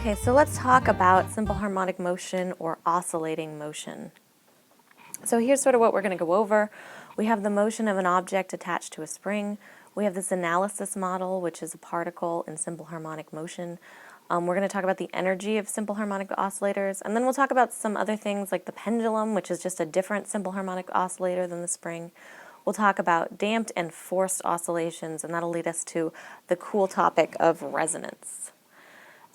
Okay, so let's talk about simple harmonic motion or oscillating motion. So here's sort of what we're going to go over. We have the motion of an object attached to a spring. We have this analysis model, which is a particle in simple harmonic motion. We're going to talk about the energy of simple harmonic oscillators, and then we'll talk about some other things like the pendulum, which is just a different simple harmonic oscillator than the spring. We'll talk about damped and forced oscillations, and that'll lead us to the cool topic of resonance.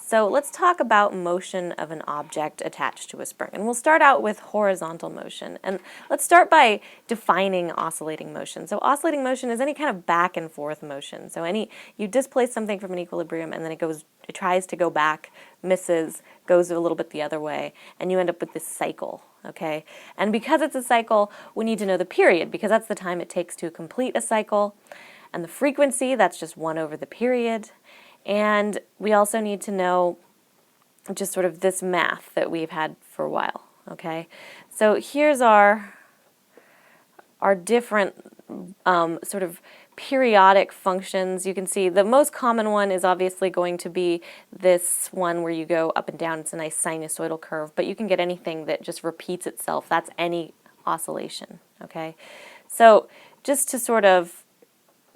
So let's talk about motion of an object attached to a spring. And we'll start out with horizontal motion. And let's start by defining oscillating motion. So oscillating motion is any kind of back and forth motion. So you displace something from an equilibrium and then it tries to go back, misses, goes a little bit the other way, and you end up with this cycle. Okay? And because it's a cycle, we need to know the period, because that's the time it takes to complete a cycle. And the frequency, that's just 1 over the period. And we also need to know just sort of this math that we've had for a while, okay? So here's our different sort of periodic functions. You can see the most common one is obviously going to be this one where you go up and down. It's a nice sinusoidal curve, but you can get anything that just repeats itself. That's any oscillation, okay? So just to sort of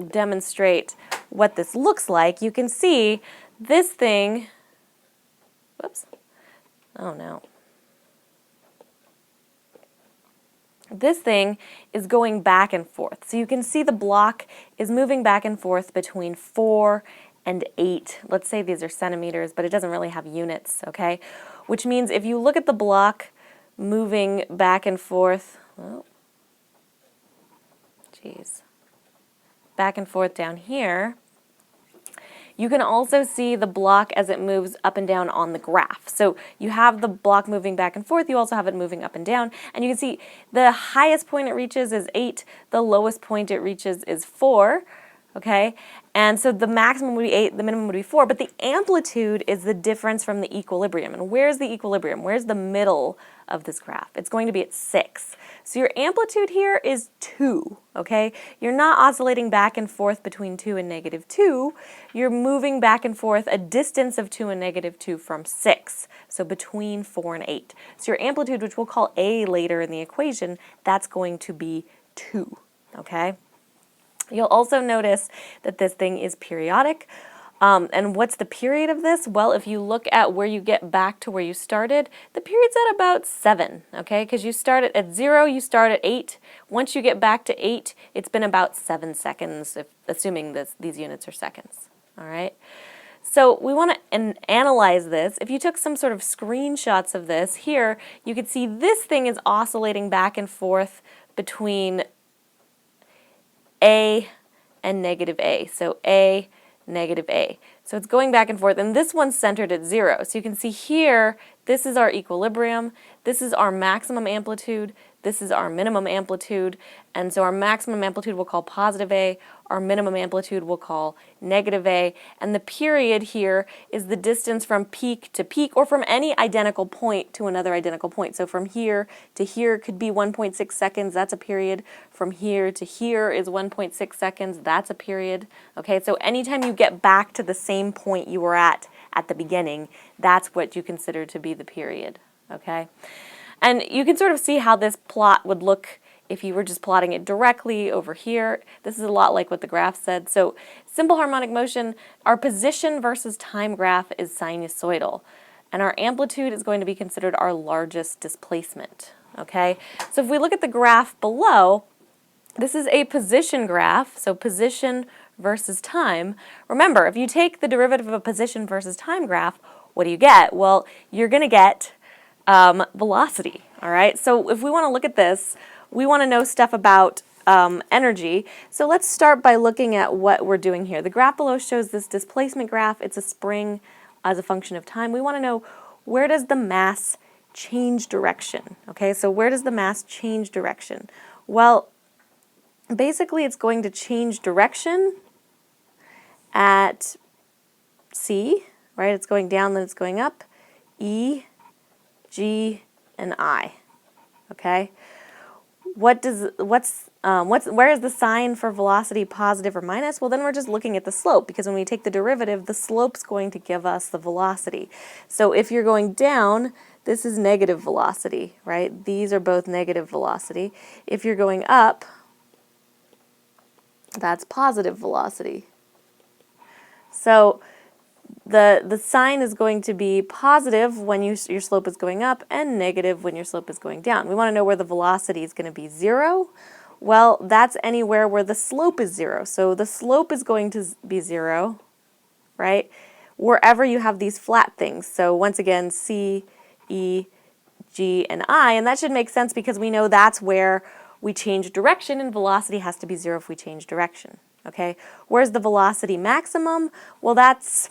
demonstrate what this looks like, you can see this thing, whoops, oh no. This thing is going back and forth. So you can see the block is moving back and forth between 4 and 8. Let's say these are centimeters, but it doesn't really have units, okay? Which means if you look at the block moving back and forth, oh, geez, back and forth down here, you can also see the block as it moves up and down on the graph. So you have the block moving back and forth, you also have it moving up and down, and you can see the highest point it reaches is 8, the lowest point it reaches is 4, okay? And so the maximum would be 8, the minimum would be 4, but the amplitude is the difference from the equilibrium. And where's the equilibrium? Where's the middle of this graph? It's going to be at 6. So your amplitude here is 2, okay? You're not oscillating back and forth between 2 and -2. You're moving back and forth a distance of 2 and -2 from 6, so between 4 and 8. So your amplitude, which we'll call A later in the equation, that's going to be 2, okay? You'll also notice that this thing is periodic. And what's the period of this? Well, if you look at where you get back to where you started, the period's at about 7, okay? Because you start at 0, you start at 8. Once you get back to 8, it's been about 7 seconds, assuming these units are seconds, all right? So we want to analyze this. If you took some sort of screenshots of this, here you could see this thing is oscillating back and forth between A and -A. So A, -A. So it's going back and forth, and this one's centered at 0. So you can see here, this is our equilibrium, this is our maximum amplitude, this is our minimum amplitude, and so our maximum amplitude we'll call positive A, our minimum amplitude we'll call negative A, and the period here is the distance from peak to peak, or from any identical point to another identical point. So from here to here could be 1.6 seconds, that's a period. From here to here is 1.6 seconds, that's a period. Okay, so anytime you get back to the same point you were at the beginning, that's what you consider to be the period. Okay? And you can sort of see how this plot would look if you were just plotting it directly over here. This is a lot like what the graph said. So simple harmonic motion, our position versus time graph is sinusoidal. And our amplitude is going to be considered our largest displacement. Okay? So if we look at the graph below, this is a position graph, so position versus time. Remember, if you take the derivative of a position versus time graph, what do you get? Well, you're going to get velocity, all right? So if we want to look at this, we want to know stuff about energy. So let's start by looking at what we're doing here. The graph below shows this displacement graph. It's a spring as a function of time. We want to know, where does the mass change direction? Okay, so where does the mass change direction? Well, basically it's going to change direction at C, right? It's going down, then it's going up, E, G, and I, okay? where is the sign for velocity, positive or minus? Well, then we're just looking at the slope, because when we take the derivative, the slope's going to give us the velocity. So if you're going down, this is negative velocity, right? These are both negative velocity. If you're going up, that's positive velocity. So the sign is going to be positive when your slope is going up and negative when your slope is going down. We want to know where the velocity is going to be 0. Well, that's anywhere where the slope is 0. So the slope is going to be 0, right? Wherever you have these flat things. So once again, C, E, G, and I, and that should make sense because we know that's where we change direction, and velocity has to be 0 if we change direction. Okay? Where's the velocity maximum? Well, that's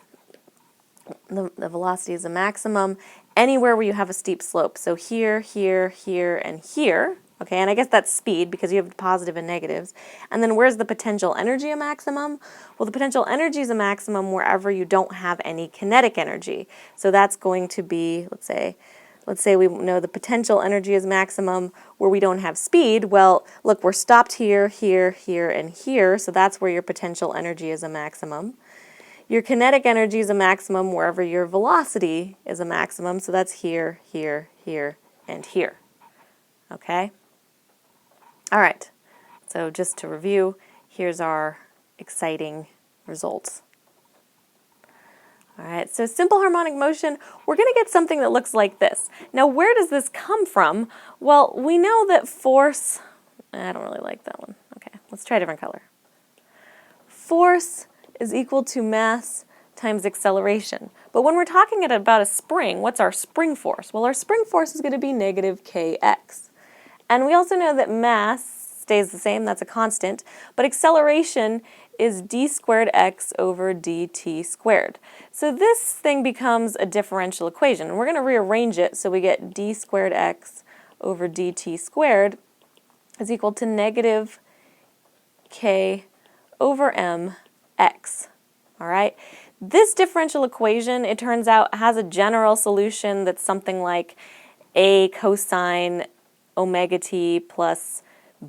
the velocity is a maximum anywhere where you have a steep slope. So here, here, here, and here. Okay, and I guess that's speed because you have positive and negatives. And then where's the potential energy a maximum? Well, the potential energy is a maximum wherever you don't have any kinetic energy. So that's going to be, let's say we know the potential energy is maximum where we don't have speed. Well, look, we're stopped here, here, here, and here. So that's where your potential energy is a maximum. Your kinetic energy is a maximum wherever your velocity is a maximum. So that's here, here, here, and here. Okay? All right. So just to review, here's our exciting results. All right, so simple harmonic motion, we're going to get something that looks like this. Now, where does this come from? Well, we know that force, I don't really like that one. Okay, let's try a different color. Force is equal to mass times acceleration. But when we're talking about a spring, what's our spring force? Well, our spring force is going to be negative kx. And we also know that mass stays the same, that's a constant, but acceleration is d squared x over dt squared. So this thing becomes a differential equation, and we're going to rearrange it so we get d squared x over dt squared is equal to negative k over mx. All right? This differential equation, it turns out, has a general solution that's something like a cosine omega t plus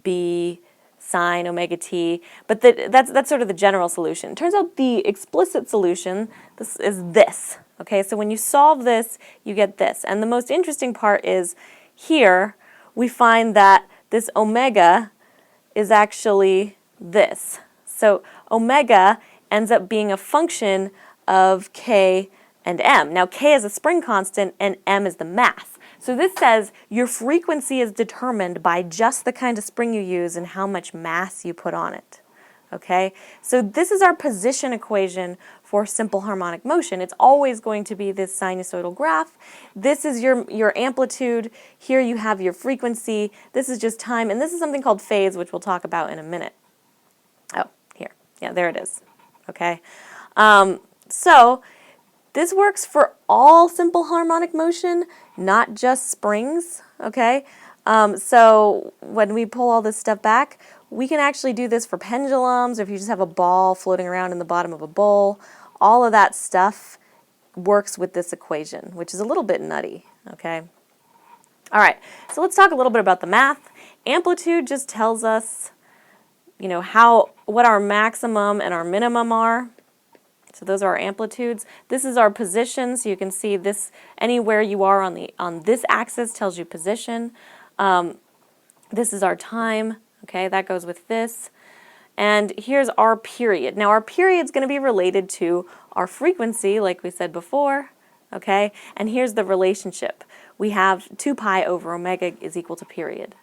b sine omega t, but that's sort of the general solution. It turns out the explicit solution is this. Okay, so when you solve this, you get this. And the most interesting part is here we find that this omega is actually this. So omega ends up being a function of k and m. Now k is a spring constant and m is the mass. So this says your frequency is determined by just the kind of spring you use and how much mass you put on it. Okay? So this is our position equation for simple harmonic motion. It's always going to be this sinusoidal graph. This is your amplitude. Here you have your frequency. This is just time. And this is something called phase, which we'll talk about in a minute. Oh, here. Yeah, there it is. Okay? So this works for all simple harmonic motion, not just springs, okay? So when we pull all this stuff back, we can actually do this for pendulums, or if you just have a ball floating around in the bottom of a bowl. All of that stuff works with this equation, which is a little bit nutty, okay? All right, so let's talk a little bit about the math. Amplitude just tells us, you know, what our maximum and our minimum are. So those are our amplitudes. This is our position, so you can see this anywhere you are on this axis tells you position. This is our time, okay, that goes with this. And here's our period. Now our period is going to be related to our frequency, like we said before, okay? And here's the relationship. We have 2 pi over omega is equal to period,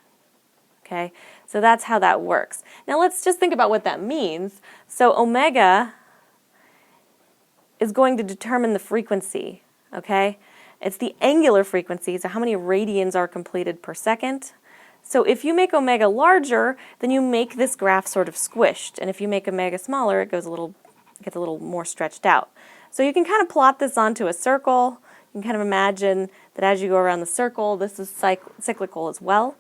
okay? So that's how that works. Now let's just think about what that means. So omega is going to determine the frequency, okay? It's the angular frequency, so how many radians are completed per second. So if you make omega larger, then you make this graph sort of squished, and if you make omega smaller, it gets a little more stretched out. So you can kind of plot this onto a circle. You can kind of imagine that as you go around the circle, this is cyclical as well,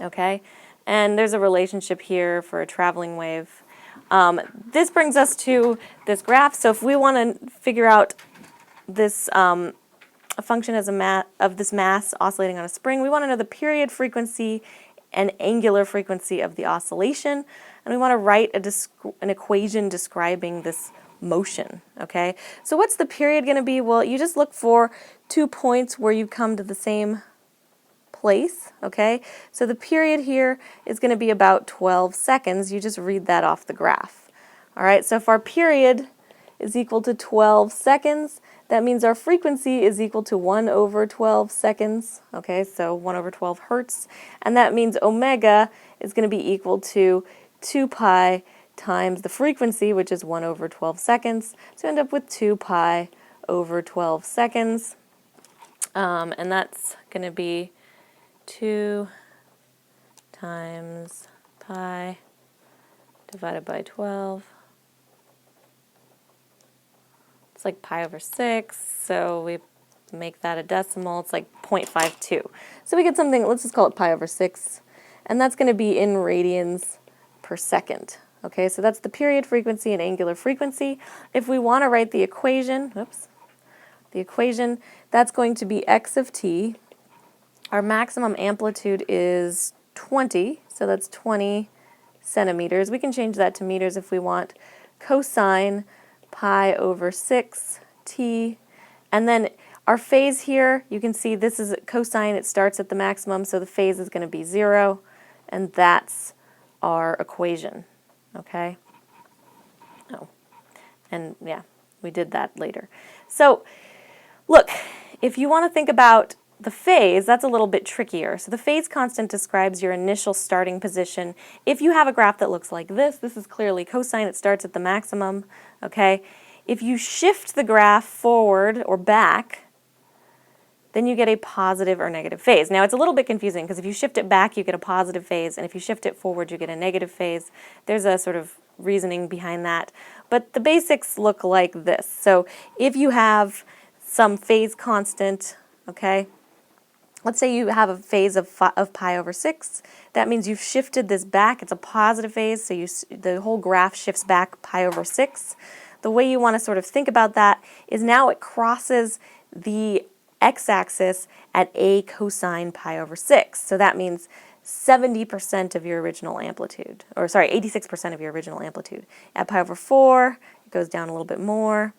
okay? And there's a relationship here for a traveling wave. This brings us to this graph. So if we want to figure out this a function as of this mass oscillating on a spring, we want to know the period, frequency, an angular frequency of the oscillation, and we want to write an equation describing this motion, okay? So what's the period going to be? Well, you just look for 2 points where you come to the same place, okay? So the period here is going to be about 12 seconds. You just read that off the graph. All right, so if our period is equal to 12 seconds, that means our frequency is equal to 1 over 12 seconds, okay, so 1 over 12 hertz, and that means omega is going to be equal to 2 pi times the frequency, which is 1 over 12 seconds, so you end up with 2 pi over 12 seconds, and that's going to be 2 times pi divided by 12. It's like pi over 6, so we make that a decimal. It's like 0.52. So we get something, let's just call it pi over 6, and that's going to be in radians per second. Okay, so that's the period frequency and angular frequency. If we want to write the equation, that's going to be x of t. Our maximum amplitude is 20, so that's 20 centimeters. We can change that to meters if we want. Cosine pi over 6 t, and then our phase here, you can see this is cosine, it starts at the maximum, so the phase is going to be 0, and that's our equation, okay? Oh, and yeah, we did that later. So look, if you want to think about the phase, that's a little bit trickier. So the phase constant describes your initial starting position. If you have a graph that looks like this is clearly cosine, it starts at the maximum, okay? If you shift the graph forward or back, then you get a positive or negative phase. Now it's a little bit confusing because if you shift it back, you get a positive phase, and if you shift it forward, you get a negative phase. There's a sort of reasoning behind that. But the basics look like this. So if you have some phase constant, okay, let's say you have a phase of pi over 6. That means you've shifted this back. It's a positive phase, so the whole graph shifts back pi over 6. The way you want to sort of think about that is now it crosses the x-axis at a cosine pi over 6. So that means 70% of your original amplitude, or sorry, 86% of your original amplitude. At pi over 4, it goes down a little bit more.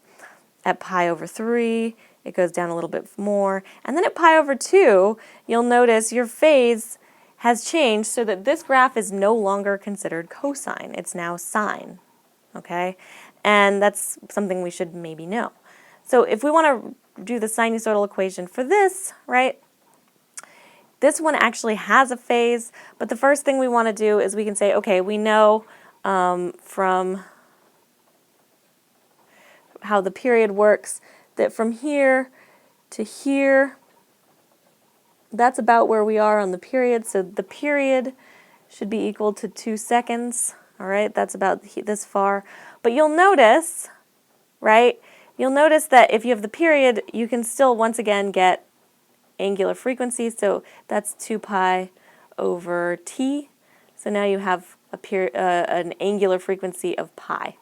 At pi over 3, it goes down a little bit more. And then at pi over 2, you'll notice your phase has changed so that this graph is no longer considered cosine. It's now sine, okay? And that's something we should maybe know. So if we want to do the sinusoidal equation for this, right, this one actually has a phase, but the first thing we want to do is we can say, okay, we know from how the period works that from here to here, that's about where we are on the period. So the period should be equal to 2 seconds. All right, that's about this far. But you'll notice, right, you'll notice that if you have the period, you can still once again get angular frequency. So that's 2 pi over t. So now you have an angular frequency of pi.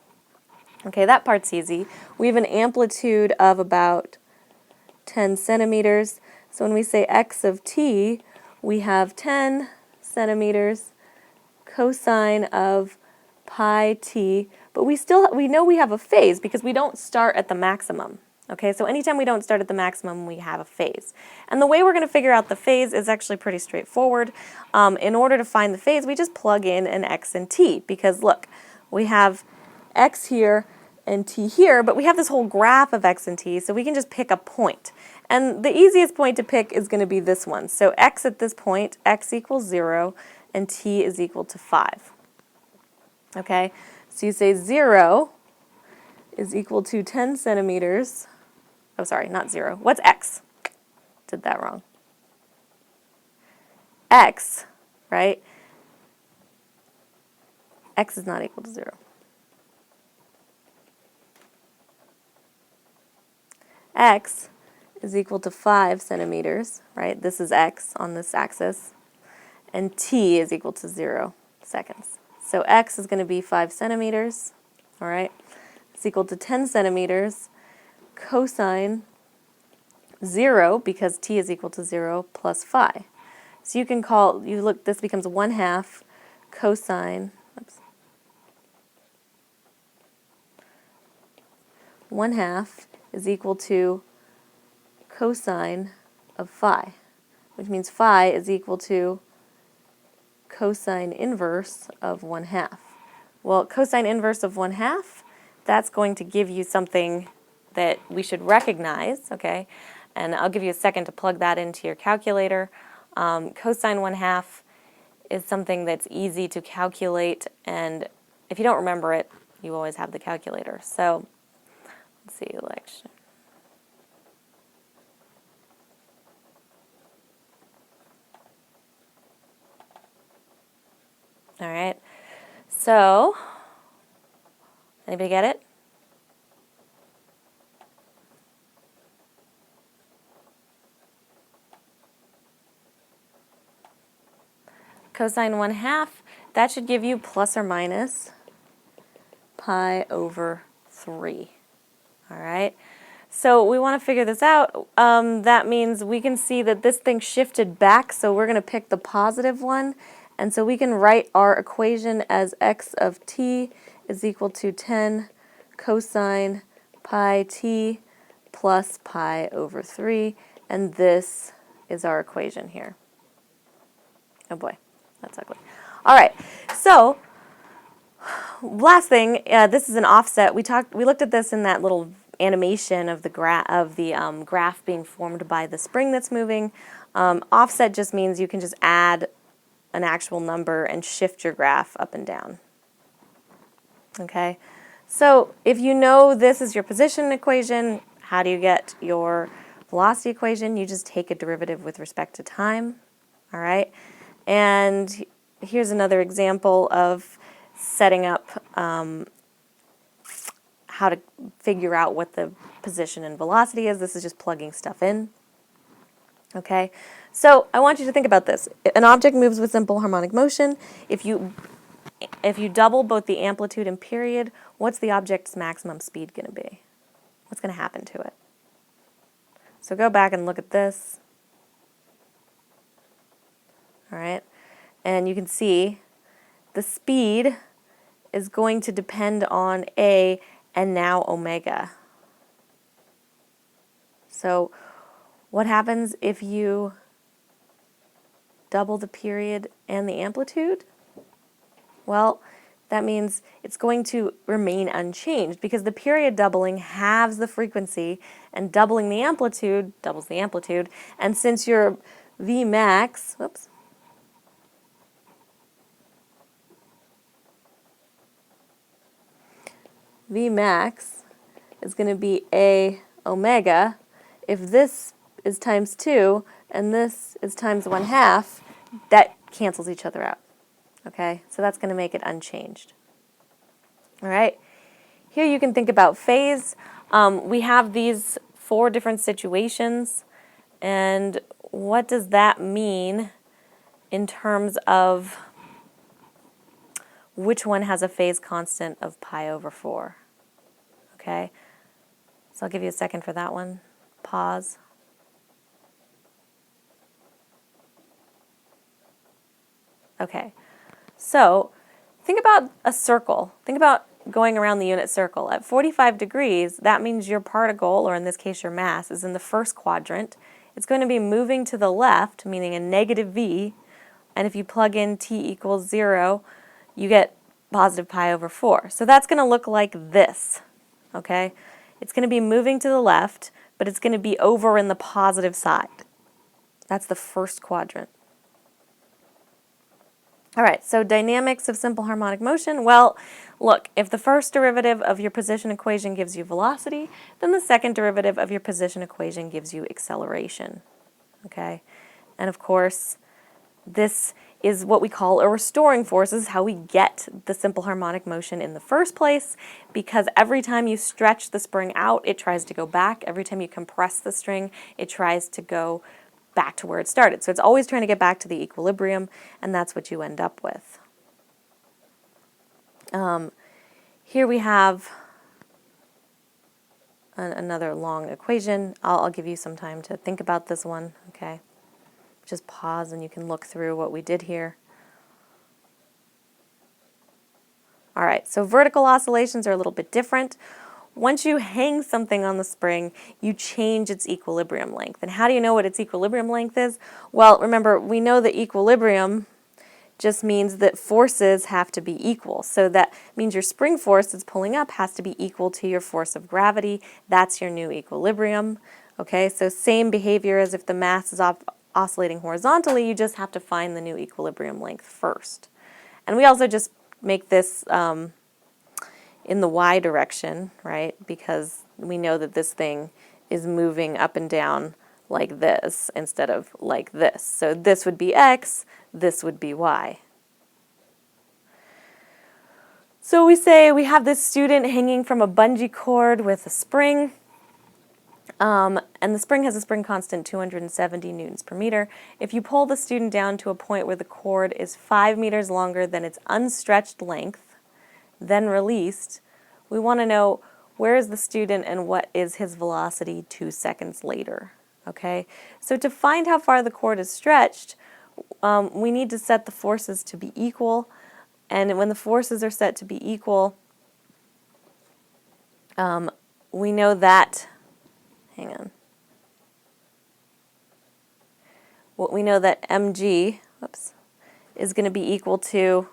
Okay, that part's easy. We have an amplitude of about 10 centimeters. So when we say x of t, we have 10 centimeters cosine of pi t, but we know we have a phase because we don't start at the maximum. Okay, so anytime we don't start at the maximum, we have a phase. And the way we're going to figure out the phase is actually pretty straightforward. In order to find the phase, we just plug in an x and t, because look, we have x here and t here, but we have this whole graph of x and t, so we can just pick a point. And the easiest point to pick is going to be this one. So x at this point, x equals 0, and t is equal to 5. Okay, so you say 0 is equal to 10 centimeters. Oh, sorry, not 0. What's x? Did that wrong. X, right? X is not equal to 0. X is equal to 5 centimeters, right? This is x on this axis. And t is equal to 0 seconds. So x is going to be 5 centimeters, all right? It's equal to 10 centimeters cosine 0, because t is equal to 0, plus phi. So you can call, this becomes 1/2 cosine, oops, 1/2 is equal to cosine of phi, which means phi is equal to cosine inverse of 1/2. Well, cosine inverse of 1/2, that's going to give you something that we should recognize, okay? And I'll give you a second to plug that into your calculator. Cosine 1/2 is something that's easy to calculate, and if you don't remember it, you always have the calculator. So, let's see, election. All right, so, anybody get it? Cosine 1/2, that should give you plus or minus pi over 3. All right, so we want to figure this out. That means we can see that this thing shifted back, so we're going to pick the positive one. And so we can write our equation as x of t is equal to 10 cosine pi t plus pi over 3. And this is our equation here. Oh boy, that's ugly. All right, so last thing, this is an offset. We looked at this in that little animation of the graph being formed by the spring that's moving. Offset just means you can just add an actual number and shift your graph up and down. Okay, so if you know this is your position equation, how do you get your velocity equation? You just take a derivative with respect to time. All right, and here's another example of setting up how to figure out what the position and velocity is. This is just plugging stuff in. Okay, so I want you to think about this. An object moves with simple harmonic motion. If you double both the amplitude and period, what's the object's maximum speed going to be? What's going to happen to it? So go back and look at this. All right, and you can see the speed is going to depend on A and now omega. So what happens if you double the period and the amplitude? Well, that means it's going to remain unchanged because the period doubling halves the frequency and doubling the amplitude doubles the amplitude. And since your V max, V max is going to be A omega. If this is times 2 and this is times 1/2, that cancels each other out. Okay, so that's going to make it unchanged. All right, here you can think about phase. We have these 4 different situations, and what does that mean in terms of which one has a phase constant of pi over 4? Okay, so I'll give you a second for that one. Pause. Okay, so think about a circle. Think about going around the unit circle. At 45 degrees, that means your particle, or in this case your mass, is in the first quadrant. It's going to be moving to the left, meaning a negative v, and if you plug in t equals 0, you get positive pi over 4. So that's going to look like this, okay? It's going to be moving to the left, but it's going to be over in the positive side. That's the first quadrant. All right, so dynamics of simple harmonic motion. Well, look, if the first derivative of your position equation gives you velocity, then the second derivative of your position equation gives you acceleration. Okay? And of course, this is what we call a restoring force. This is how we get the simple harmonic motion in the first place, because every time you stretch the spring out, it tries to go back. Every time you compress the string, it tries to go back to where it started. So it's always trying to get back to the equilibrium, and that's what you end up with. Here we have another long equation. I'll give you some time to think about this one, okay? just pause and you can look through what we did here. All right, so vertical oscillations are a little bit different. Once you hang something on the spring, you change its equilibrium length. And how do you know what its equilibrium length is? Well, remember, we know that equilibrium just means that forces have to be equal. So that means your spring force that's pulling up has to be equal to your force of gravity. That's your new equilibrium. Okay, so same behavior as if the mass is oscillating horizontally, you just have to find the new equilibrium length first. And we also just make this in the y direction, right? Because we know that this thing is moving up and down like this instead of like this. So this would be x, this would be y. So we say we have this student hanging from a bungee cord with a spring, and the spring has a spring constant 270 newtons per meter. If you pull the student down to a point where the cord is 5 meters longer than its unstretched length, then released, we want to know where is the student and what is his velocity 2 seconds later. Okay, so to find how far the cord is stretched, we need to set the forces to be equal, and when the forces are set to be equal, we know that, hang on, well, we know that mg, whoops, is going to be equal to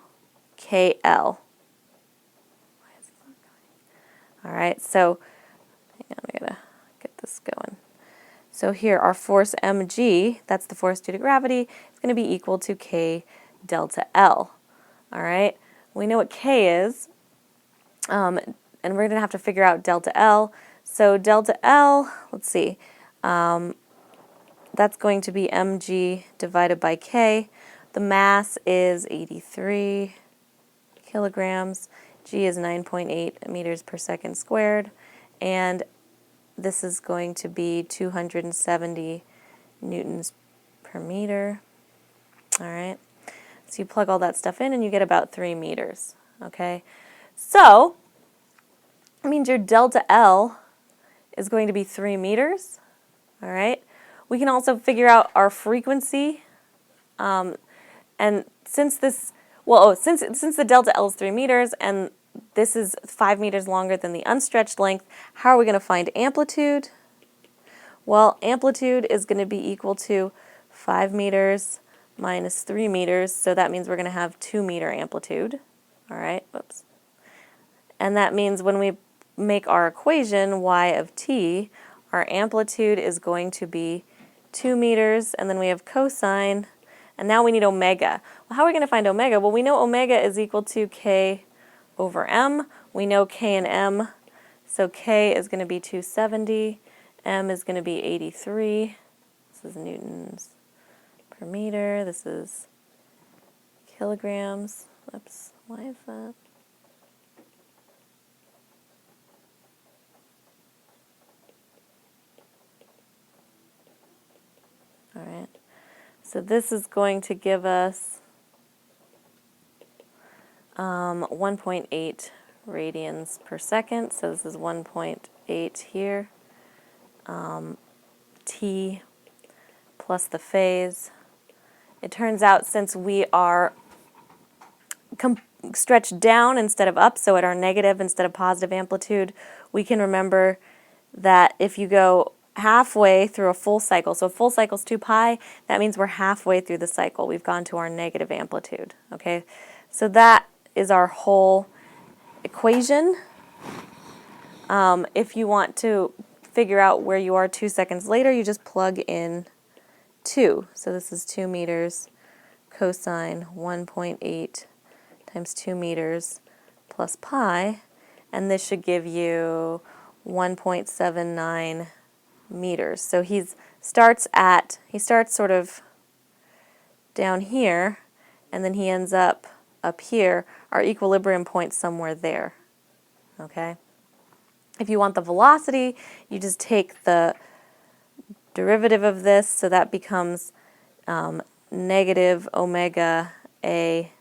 KL. All right, so hang on, I gotta get this going. So here, our force mg, that's the force due to gravity, is going to be equal to K delta L. All right, we know what K is, and we're going to have to figure out delta L. So delta L, let's see, that's going to be mg divided by K. The mass is 83 kilograms. G is 9.8 meters per second squared, and this is going to be 270 newtons per meter. All right, so you plug all that stuff in and you get about 3 meters. Okay, so it means your delta L is going to be 3 meters. All right, we can also figure out our frequency, and since this, well, since the delta L is 3 meters and this is 5 meters longer than the unstretched length, how are we going to find amplitude? Well, amplitude is going to be equal to 5 meters minus 3 meters, so that means we're going to have 2 meter amplitude. All right, whoops. And that means when we make our equation, y of t, our amplitude is going to be 2 meters, and then we have cosine, and now we need omega. Well, how are we going to find omega? Well, we know omega is equal to k over m. We know k and m, so k is going to be 270, m is going to be 83. This is newtons per meter. This is kilograms. Oops, why is that? All right, so this is going to give us 1.8 radians per second, so this is 1.8 here, t plus the phase. It turns out since we are stretched down instead of up, so at our negative instead of positive amplitude, we can remember that if you go halfway through a full cycle, so a full cycle is 2 pi, that means we're halfway through the cycle. We've gone to our negative amplitude, okay? So that is our whole equation. If you want to figure out where you are 2 seconds later, you just plug in 2. So this is 2 meters cosine 1.8 times 2 meters plus pi, and this should give you 1.79 meters. So he starts sort of down here, and then he ends up here. Our equilibrium point somewhere there. Okay? If you want the velocity, you just take the derivative of this, so that becomes negative omega a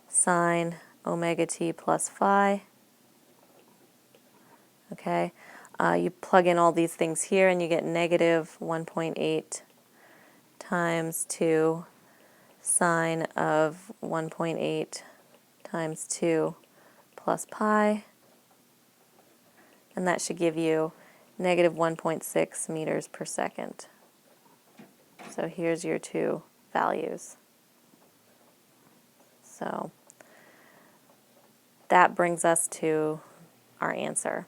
sine omega t plus phi. Okay? You plug in all these things here and you get negative 1.8 times 2 sine of 1.8 times 2 plus pi, and that should give you negative 1.6 meters per second. So here's your two values. So that brings us to our answer.